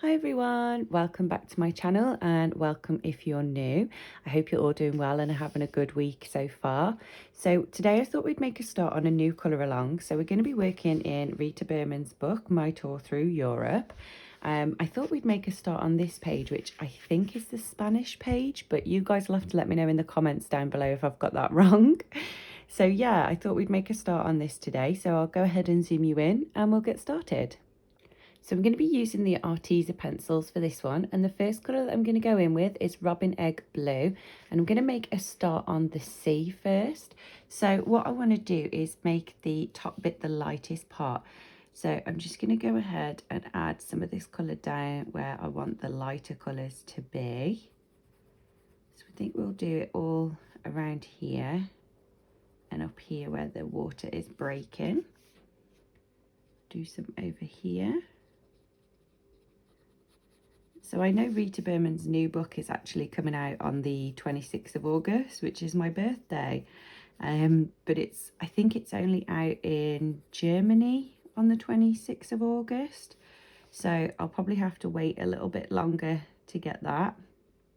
Hi everyone, welcome back to my channel and welcome if you're new. I hope you're all doing well and are having a good week so far. So today I thought we'd make a start on a new colour along. So we're going to be working in Rita Berman's book, My Tour Through Europe. I thought we'd make a start on this page, which I think is the Spanish page, but you guys will have to let me know in the comments down below if I've got that wrong. So yeah, I thought we'd make a start on this today. So I'll go ahead and zoom you in and we'll get started. So I'm going to be using the Arteza pencils for this one, and the first colour that I'm going to go in with is Robin Egg Blue, and I'm going to make a start on the sea first. So what I want to do is make the top bit the lightest part. So I'm just going to go ahead and add some of this colour down where I want the lighter colours to be. So I think we'll do it all around here and up here where the water is breaking. Do some over here. So I know Rita Berman's new book is actually coming out on the 26th of August, which is my birthday. But I think it's only out in Germany on the 26th of August. So I'll probably have to wait a little bit longer to get that.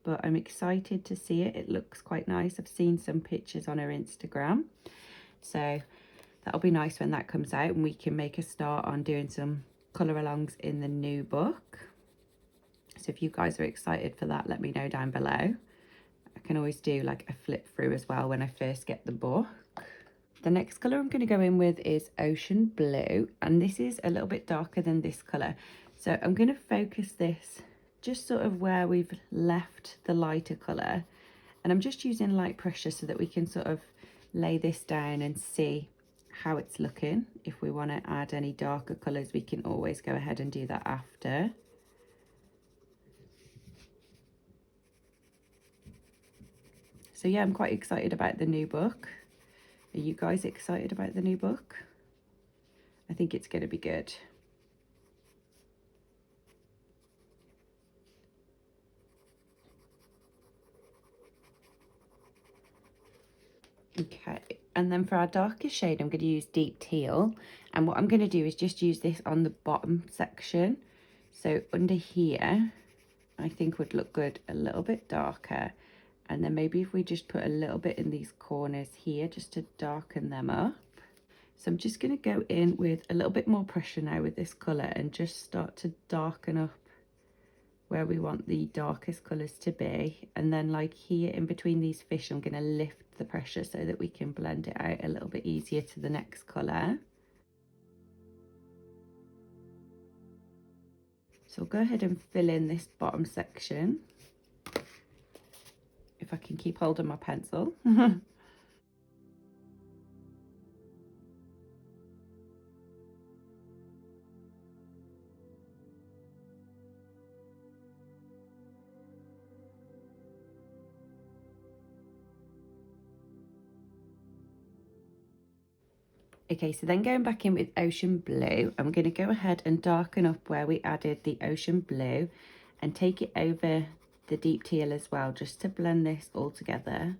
But I'm excited to see it. It looks quite nice. I've seen some pictures on her Instagram. So that'll be nice when that comes out and we can make a start on doing some colour alongs in the new book. So if you guys are excited for that, let me know down below. I can always do like a flip through as well when I first get the book. The next colour I'm going to go in with is Ocean Blue, and this is a little bit darker than this colour. So I'm going to focus this just sort of where we've left the lighter colour, and I'm just using light pressure so that we can sort of lay this down and see how it's looking. If we want to add any darker colours, we can always go ahead and do that after. So yeah, I'm quite excited about the new book. Are you guys excited about the new book? I think it's going to be good. Okay, and then for our darkest shade, I'm going to use Deep Teal. And what I'm going to do is just use this on the bottom section. So under here, I think would look good a little bit darker. And then maybe if we just put a little bit in these corners here, just to darken them up. So I'm just going to go in with a little bit more pressure now with this colour and just start to darken up where we want the darkest colours to be. And then like here in between these fish, I'm going to lift the pressure so that we can blend it out a little bit easier to the next colour. So I'll go ahead and fill in this bottom section. If I can keep hold of my pencil. Okay, so then going back in with Ocean Blue, I'm going to go ahead and darken up where we added the Ocean Blue and take it over the Deep Teal as well, just to blend this all together.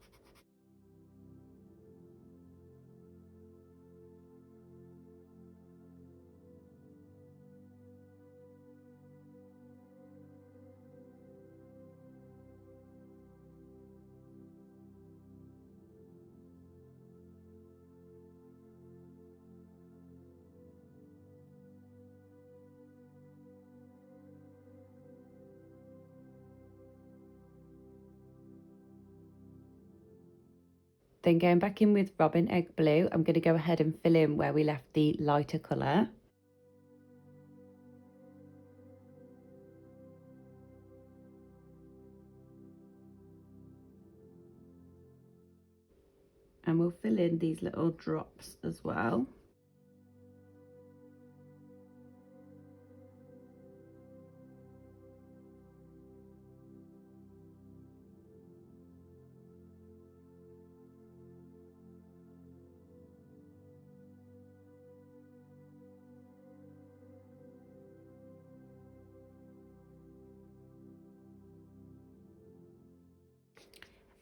Then going back in with Robin Egg Blue, I'm going to go ahead and fill in where we left the lighter colour. And we'll fill in these little drops as well.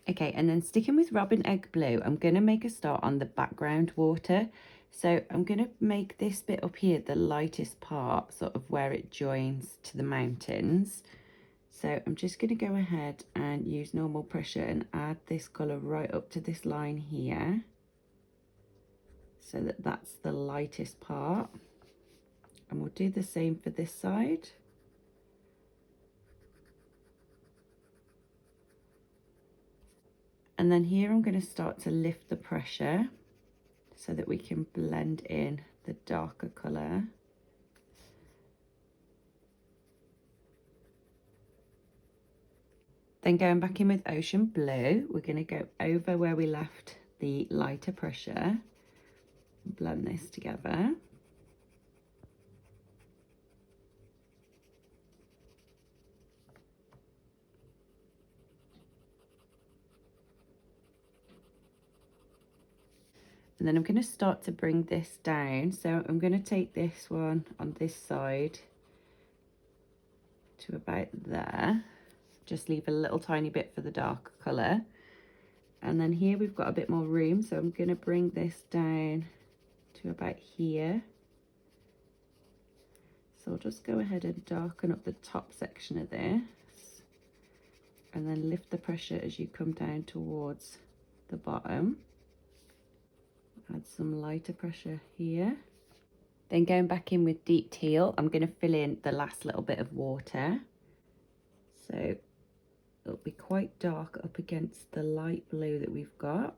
Okay, and then sticking with Robin Egg Blue, I'm going to make a start on the background water. So I'm going to make this bit up here the lightest part, sort of where it joins to the mountains. So I'm just going to go ahead and use normal pressure and add this colour right up to this line here, so that that's the lightest part. And we'll do the same for this side. And then here I'm going to start to lift the pressure so that we can blend in the darker colour. Then going back in with Ocean Blue, we're going to go over where we left the lighter pressure, blend this together. And then I'm going to start to bring this down. So I'm going to take this one on this side to about there. Just leave a little tiny bit for the dark colour. And then here we've got a bit more room, so I'm going to bring this down to about here. So I'll just go ahead and darken up the top section of this, and then lift the pressure as you come down towards the bottom. Add some lighter pressure here. Then going back in with Deep Teal, I'm going to fill in the last little bit of water. So it'll be quite dark up against the light blue that we've got.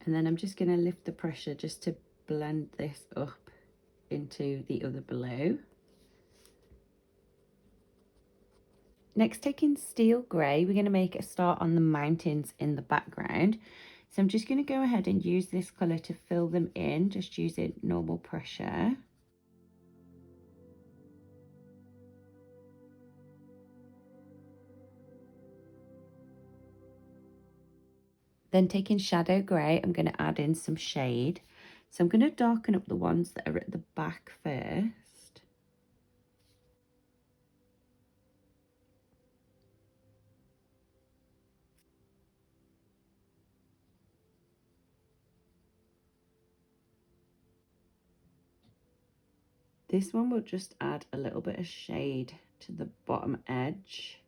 And then I'm just going to lift the pressure just to blend this up into the other blue. Next, taking Steel Grey, we're going to make a start on the mountains in the background. So I'm just going to go ahead and use this colour to fill them in, just using normal pressure. Then taking Shadow Grey, I'm going to add in some shade. So I'm going to darken up the ones that are at the back first. This one will just add a little bit of shade to the bottom edge.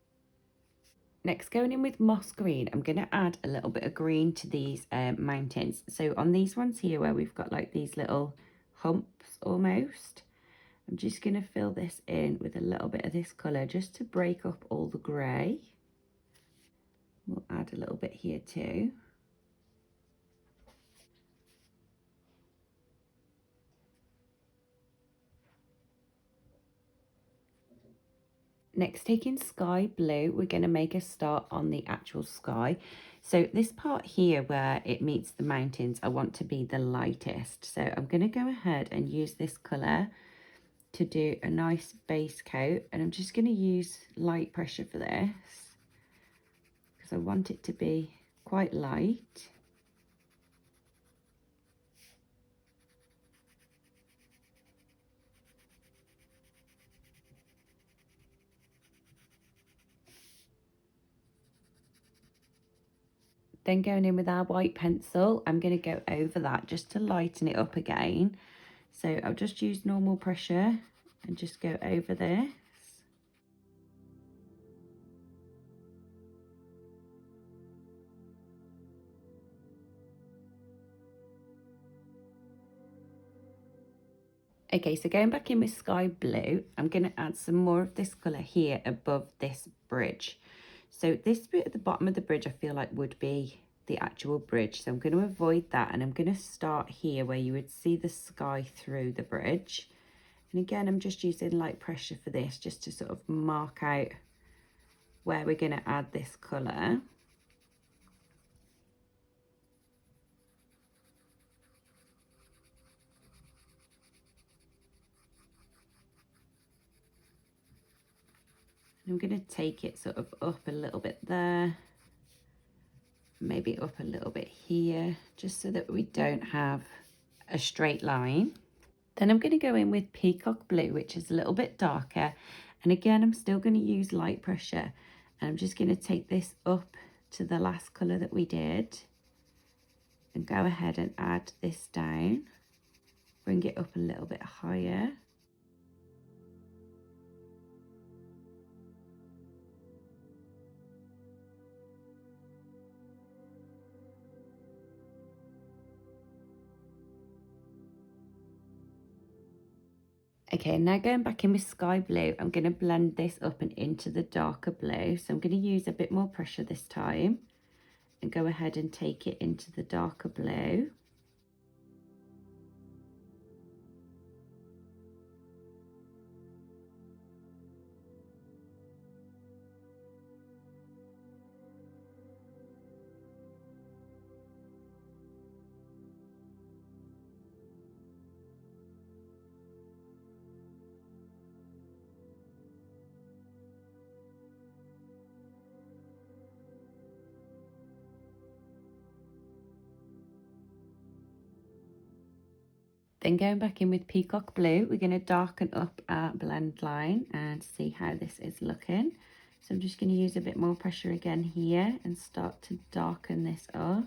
Next, going in with Moss Green, I'm going to add a little bit of green to these mountains. So on these ones here where we've got like these little humps almost, I'm just going to fill this in with a little bit of this colour just to break up all the grey. We'll add a little bit here too. Next, taking Sky Blue, we're going to make a start on the actual sky. So this part here where it meets the mountains, I want to be the lightest. So I'm going to go ahead and use this colour to do a nice base coat. And I'm just going to use light pressure for this, because I want it to be quite light. Then going in with our white pencil, I'm going to go over that just to lighten it up again. So I'll just use normal pressure and just go over this. Okay, so going back in with Sky Blue, I'm going to add some more of this colour here above this bridge. So this bit at the bottom of the bridge I feel like would be the actual bridge. So I'm going to avoid that, and I'm going to start here where you would see the sky through the bridge. And again, I'm just using light pressure for this, just to sort of mark out where we're going to add this colour. I'm going to take it sort of up a little bit there, maybe up a little bit here, just so that we don't have a straight line. Then I'm going to go in with Peacock Blue, which is a little bit darker. And again, I'm still going to use light pressure. And I'm just going to take this up to the last colour that we did. And go ahead and add this down. Bring it up a little bit higher. Okay, now going back in with Sky Blue, I'm going to blend this up and into the darker blue. So I'm going to use a bit more pressure this time and go ahead and take it into the darker blue. Then going back in with Peacock Blue, we're going to darken up our blend line and see how this is looking. So I'm just going to use a bit more pressure again here and start to darken this up.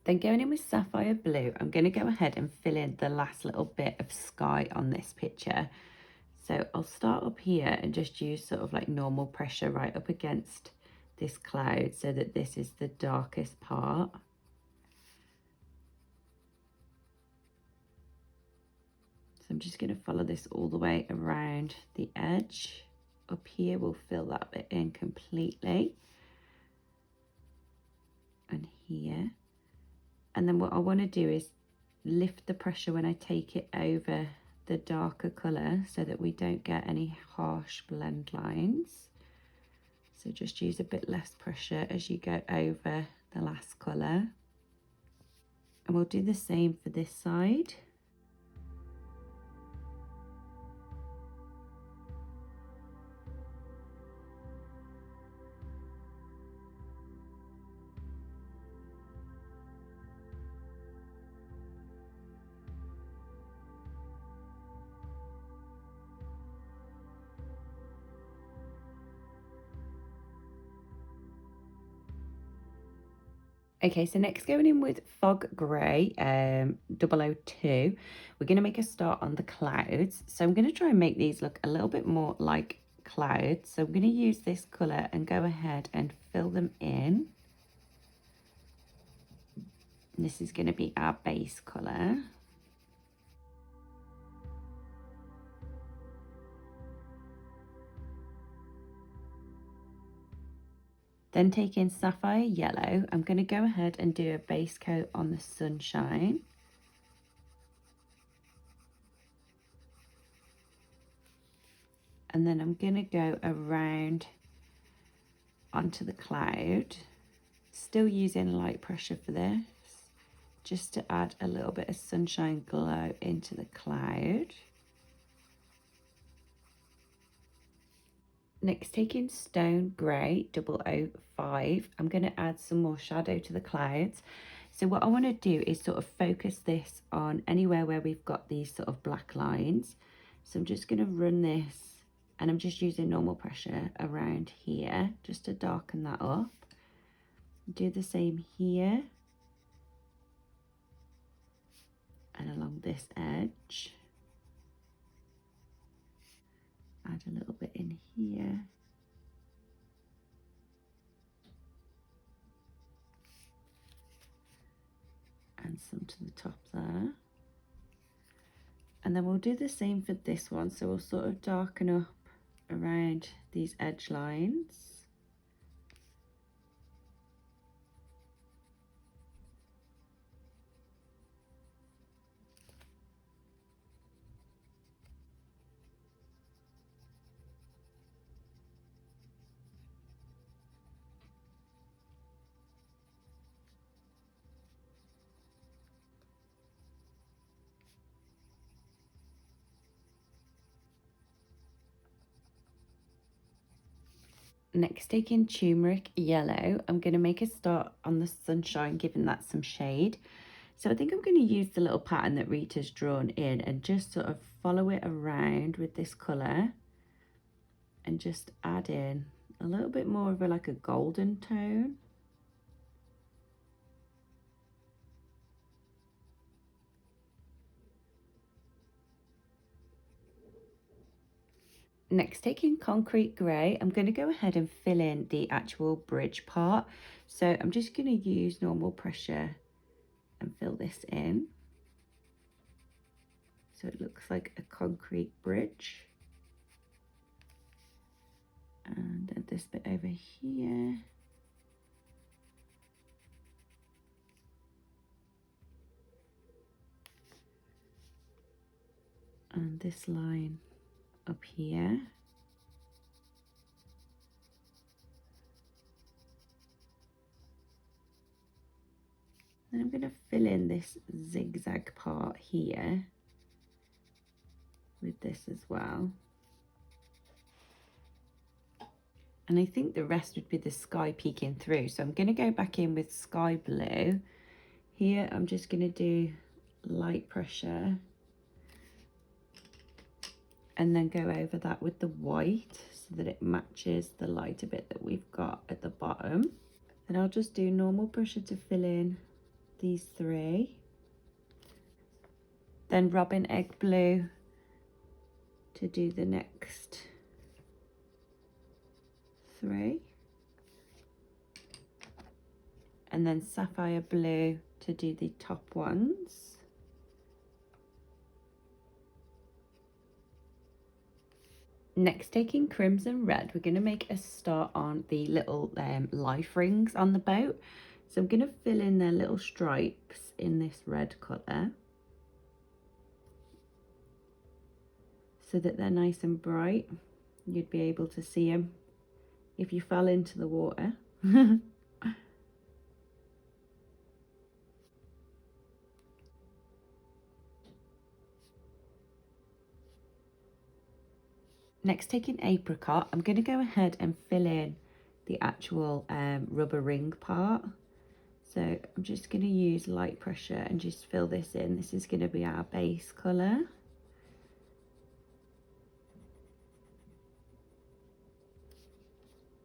Then going in with Sapphire Blue, I'm going to go ahead and fill in the last little bit of sky on this picture. So I'll start up here and just use sort of like normal pressure right up against this cloud so that this is the darkest part. So I'm just going to follow this all the way around the edge. Up here we'll fill that bit in completely. And here. And then what I want to do is lift the pressure when I take it over the darker colour so that we don't get any harsh blend lines. So just use a bit less pressure as you go over the last colour. And we'll do the same for this side. Okay, so next going in with Fog Grey 002, we're going to make a start on the clouds. So I'm going to try and make these look a little bit more like clouds. So I'm going to use this colour and go ahead and fill them in. And this is going to be our base colour. Then taking Sapphire Yellow, I'm going to go ahead and do a base coat on the sunshine. And then I'm going to go around onto the cloud, still using light pressure for this, just to add a little bit of sunshine glow into the cloud. Next, taking Stone Grey 005, I'm going to add some more shadow to the clouds. So what I want to do is sort of focus this on anywhere where we've got these sort of black lines. So I'm just going to run this, and I'm just using normal pressure around here just to darken that up. Do the same here and along this edge. Add a little bit in here. And some to the top there. And then we'll do the same for this one. So we'll sort of darken up around these edge lines. Next, taking Turmeric Yellow, I'm going to make a start on the sunshine, giving that some shade. So I think I'm going to use the little pattern that Rita's drawn in and just sort of follow it around with this colour and just add in a little bit more of like a golden tone. Next, taking Concrete Grey, I'm going to go ahead and fill in the actual bridge part. So I'm just going to use normal pressure and fill this in. So it looks like a concrete bridge. And then this bit over here. And this line up here. Then I'm going to fill in this zigzag part here with this as well. And I think the rest would be the sky peeking through. So I'm going to go back in with Sky Blue. Here I'm just going to do light pressure. And then go over that with the white so that it matches the lighter bit that we've got at the bottom. Then I'll just do normal pressure to fill in these three. Then Robin Egg Blue to do the next three. And then Sapphire Blue to do the top ones. Next, taking Crimson Red, we're going to make a start on the little life rings on the boat. So I'm going to fill in their little stripes in this red colour so that they're nice and bright. You'd be able to see them if you fell into the water. Next, taking Apricot, I'm going to go ahead and fill in the actual rubber ring part. So I'm just going to use light pressure and just fill this in. This is going to be our base colour.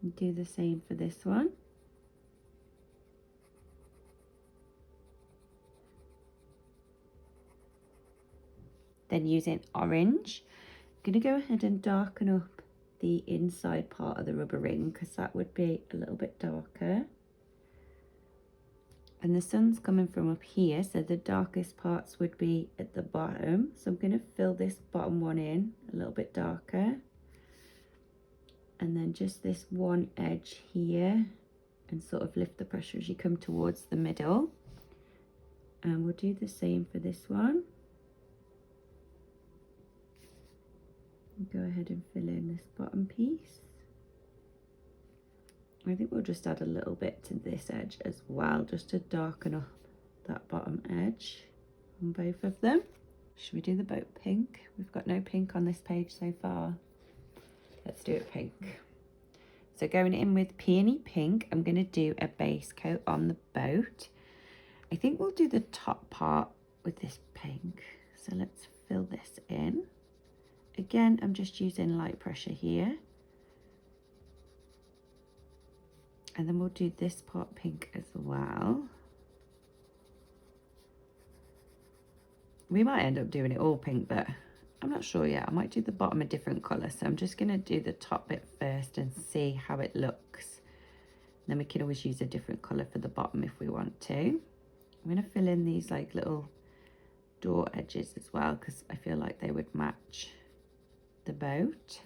And do the same for this one. Then using orange, I'm going to go ahead and darken up the inside part of the rubber ring because that would be a little bit darker. And the sun's coming from up here, so the darkest parts would be at the bottom. So I'm going to fill this bottom one in a little bit darker. And then just this one edge here and sort of lift the pressure as you come towards the middle. And we'll do the same for this one. Go ahead and fill in this bottom piece. I think we'll just add a little bit to this edge as well, just to darken up that bottom edge on both of them. Should we do the boat pink? We've got no pink on this page so far. Let's do it pink. So going in with Peony Pink, I'm going to do a base coat on the boat. I think we'll do the top part with this pink. So let's fill this in. Again, I'm just using light pressure here. And then we'll do this part pink as well. We might end up doing it all pink, but I'm not sure yet. I might do the bottom a different colour. So I'm just going to do the top bit first and see how it looks. Then we can always use a different colour for the bottom if we want to. I'm going to fill in these like little door edges as well because I feel like they would match the boat.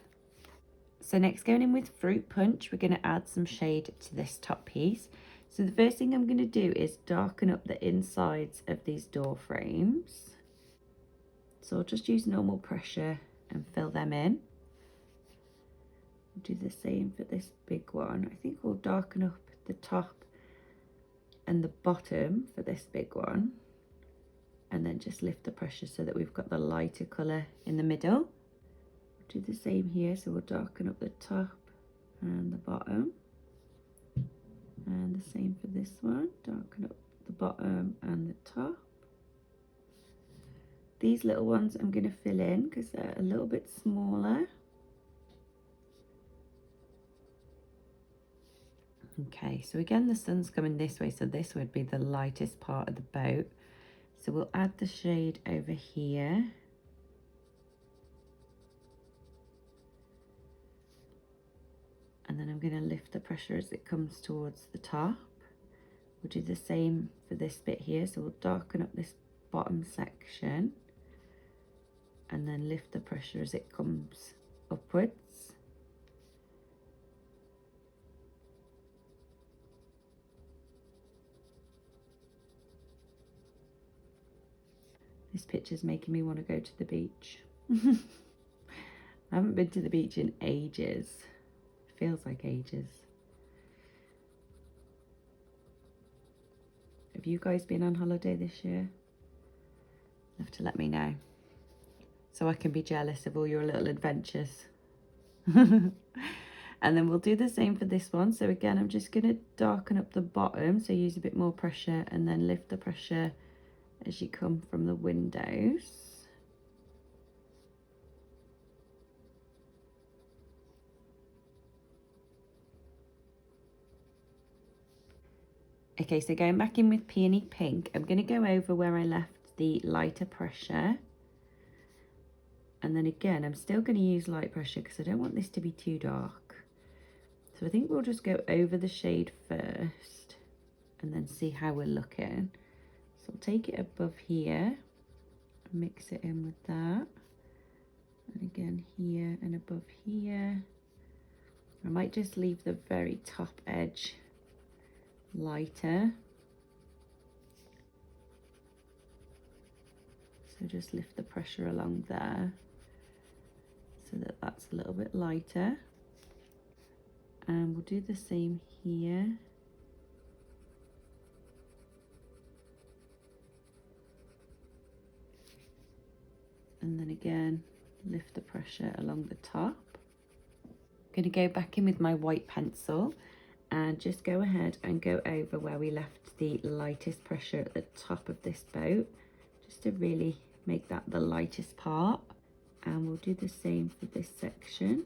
So next, going in with Fruit Punch, we're going to add some shade to this top piece. So the first thing I'm going to do is darken up the insides of these door frames. So I'll just use normal pressure and fill them in. Do the same for this big one. I think we'll darken up the top and the bottom for this big one. And then just lift the pressure so that we've got the lighter colour in the middle. Do the same here, so we'll darken up the top and the bottom. And the same for this one, darken up the bottom and the top. These little ones I'm going to fill in because they're a little bit smaller. Okay, so again the sun's coming this way, so this would be the lightest part of the boat. So we'll add the shade over here. And then I'm going to lift the pressure as it comes towards the top. We'll do the same for this bit here, so we'll darken up this bottom section and then lift the pressure as it comes upwards. This picture's making me want to go to the beach. I haven't been to the beach in ages. Feels like ages. Have you guys been on holiday this year? You have to let me know so I can be jealous of all your little adventures. And then we'll do the same for this one. So again, I'm just going to darken up the bottom, so use a bit more pressure and then lift the pressure as you come from the windows. Okay, so going back in with Peony Pink, I'm going to go over where I left the lighter pressure. And then again, I'm still going to use light pressure because I don't want this to be too dark. So I think we'll just go over the shade first and then see how we're looking. So I'll take it above here, mix it in with that. And again here and above here. I might just leave the very top edge lighter. So just lift the pressure along there so that that's a little bit lighter. And we'll do the same here. And then again, lift the pressure along the top. I'm going to go back in with my white pencil and just go ahead and go over where we left the lightest pressure at the top of this boat, just to really make that the lightest part. And we'll do the same for this section.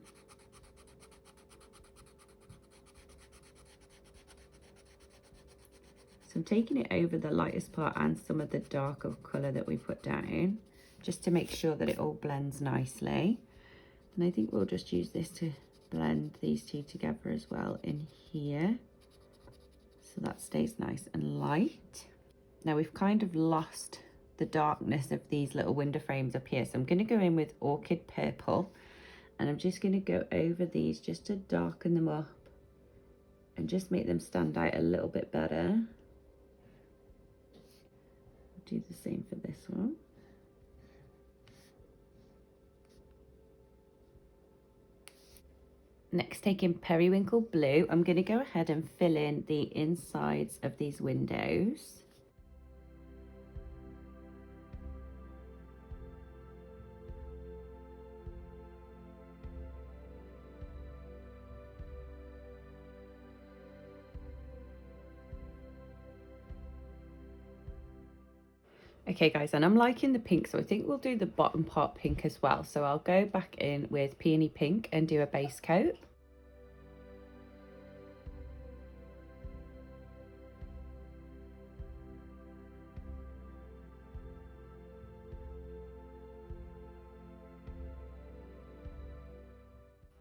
So I'm taking it over the lightest part and some of the darker colour that we put down, just to make sure that it all blends nicely. And I think we'll just use this to blend these two together as well in here, so that stays nice and light. Now we've kind of lost the darkness of these little window frames up here, so I'm going to go in with Orchid Purple and I'm just going to go over these just to darken them up and just make them stand out a little bit better. I'll do the same for this one. Next, taking Periwinkle Blue, I'm going to go ahead and fill in the insides of these windows. Okay guys, and I'm liking the pink, so I think we'll do the bottom part pink as well. So I'll go back in with Peony Pink and do a base coat.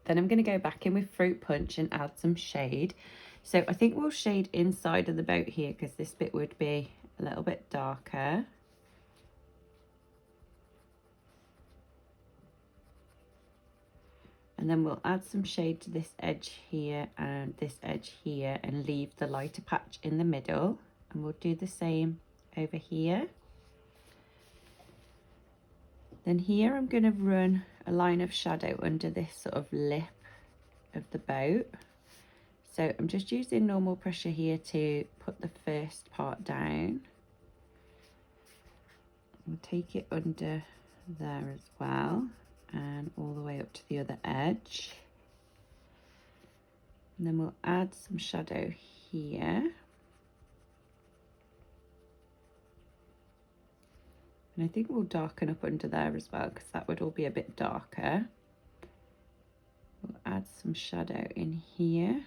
Then I'm going to go back in with Fruit Punch and add some shade. So I think we'll shade inside of the boat here because this bit would be a little bit darker. And then we'll add some shade to this edge here and this edge here and leave the lighter patch in the middle. And we'll do the same over here. Then here I'm going to run a line of shadow under this sort of lip of the boat. So I'm just using normal pressure here to put the first part down. We'll take it under there as well and all the way up to the other edge. And then we'll add some shadow here. And I think we'll darken up under there as well, because that would all be a bit darker. We'll add some shadow in here.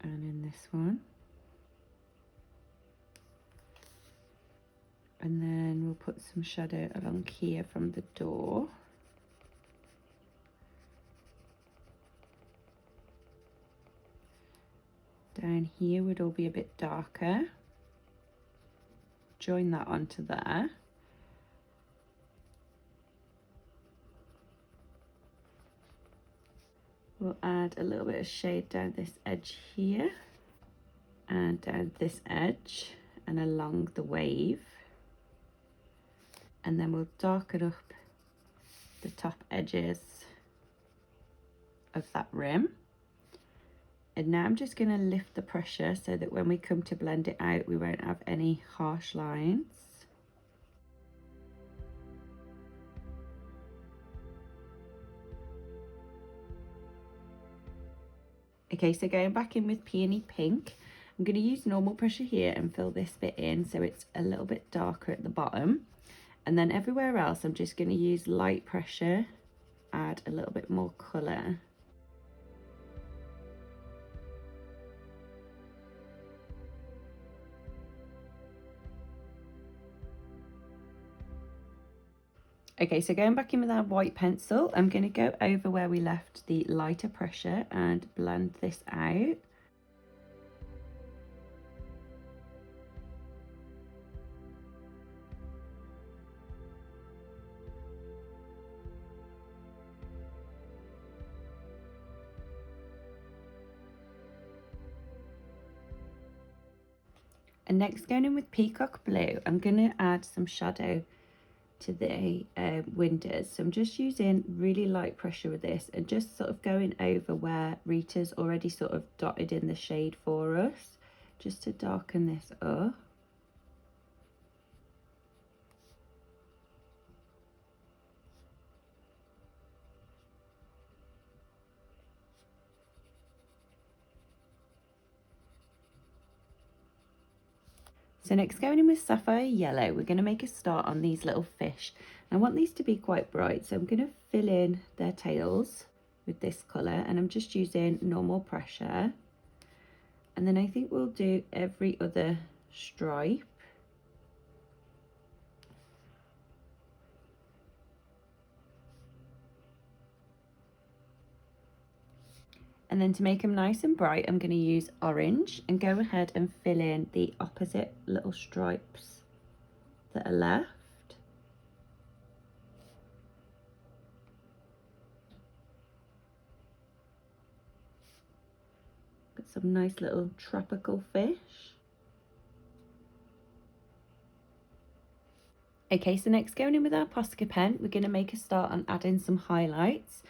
And in this one. And then we'll put some shadow along here from the door. Down here would all be a bit darker. Join that onto there. We'll add a little bit of shade down this edge here and down this edge and along the wave. And then we'll darken up the top edges of that rim. And now I'm just going to lift the pressure so that when we come to blend it out, we won't have any harsh lines. Okay, so going back in with Peony Pink, I'm going to use normal pressure here and fill this bit in so it's a little bit darker at the bottom. And then everywhere else, I'm just going to use light pressure, add a little bit more colour. Okay, so going back in with our white pencil, I'm going to go over where we left the lighter pressure and blend this out. And next, going in with Peacock Blue, I'm going to add some shadow to the windows. So I'm just using really light pressure with this and just sort of going over where Rita's already sort of dotted in the shade for us, just to darken this up. So next, going in with Sapphire Yellow, we're going to make a start on these little fish. I want these to be quite bright, so I'm going to fill in their tails with this colour, and I'm just using normal pressure. And then I think we'll do every other stripe. And then to make them nice and bright, I'm going to use orange and go ahead and fill in the opposite little stripes that are left. Got some nice little tropical fish. Okay, so next, going in with our Posca pen, we're going to make a start on adding some highlights.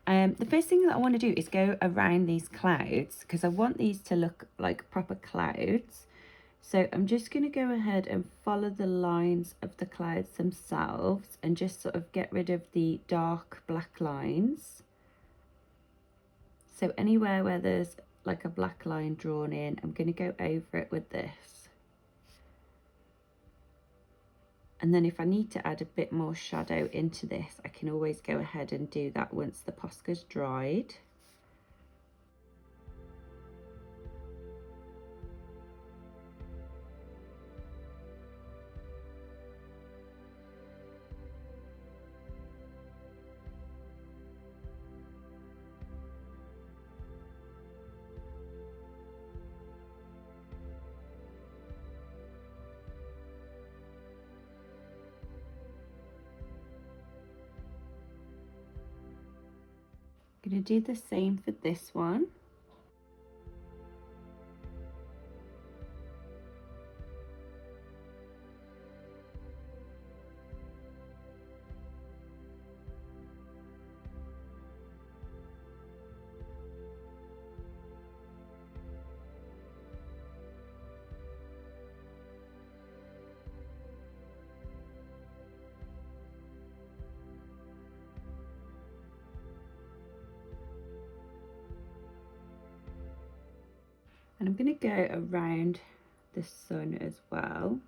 The first thing that I want to do is go around these clouds because I want these to look like proper clouds. So I'm just going to go ahead and follow the lines of the clouds themselves and just sort of get rid of the dark black lines. So anywhere where there's like a black line drawn in, I'm going to go over it with this. And then if I need to add a bit more shadow into this, I can always go ahead and do that once the Posca's dried. I'm going to do the same for this one. And I'm going to go around the sun as well.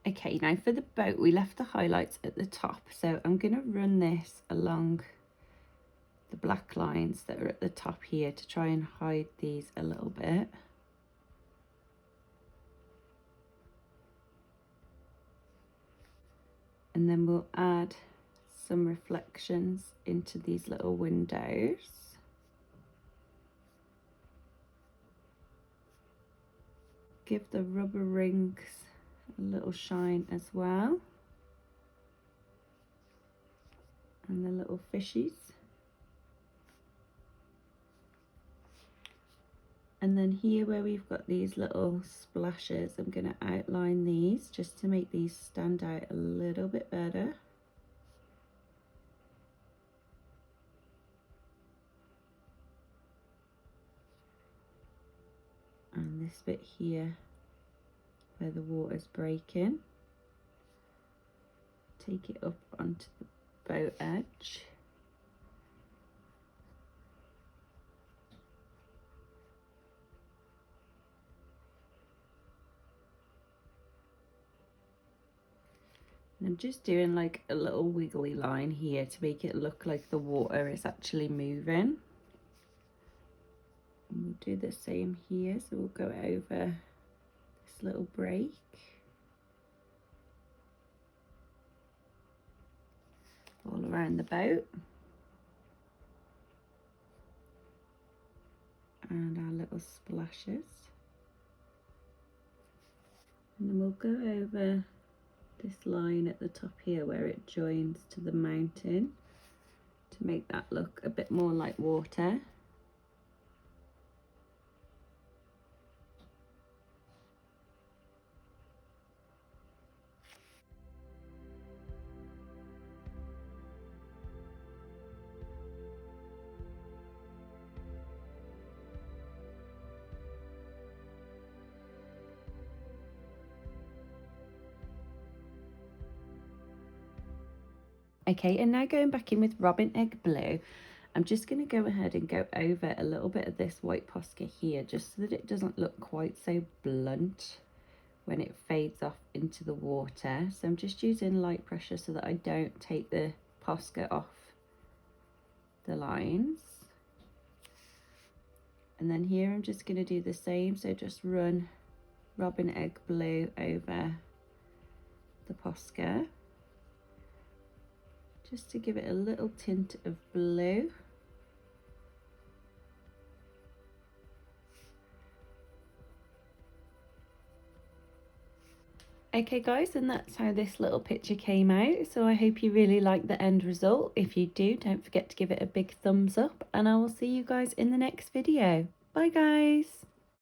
Okay, now for the boat, we left the highlights at the top, so I'm going to run this along the black lines that are at the top here to try and hide these a little bit. And then we'll add some reflections into these little windows. Give the rubber rings a little shine as well. And the little fishies. And then here where we've got these little splashes, I'm going to outline these just to make these stand out a little bit better. And this bit here where the water's breaking, take it up onto the boat edge. And I'm just doing like a little wiggly line here to make it look like the water is actually moving. And we'll do the same here, so we'll go over this little break. All around the boat. And our little splashes. And then we'll go over this line at the top here where it joins to the mountain to make that look a bit more like water. Okay, and now going back in with Robin Egg Blue, I'm just going to go ahead and go over a little bit of this white Posca here, just so that it doesn't look quite so blunt when it fades off into the water. So I'm just using light pressure so that I don't take the Posca off the lines. And then here I'm just going to do the same, so just run Robin Egg Blue over the Posca, just to give it a little tint of blue. Okay guys, and that's how this little picture came out. So I hope you really like the end result. If you do, don't forget to give it a big thumbs up, and I will see you guys in the next video. Bye guys.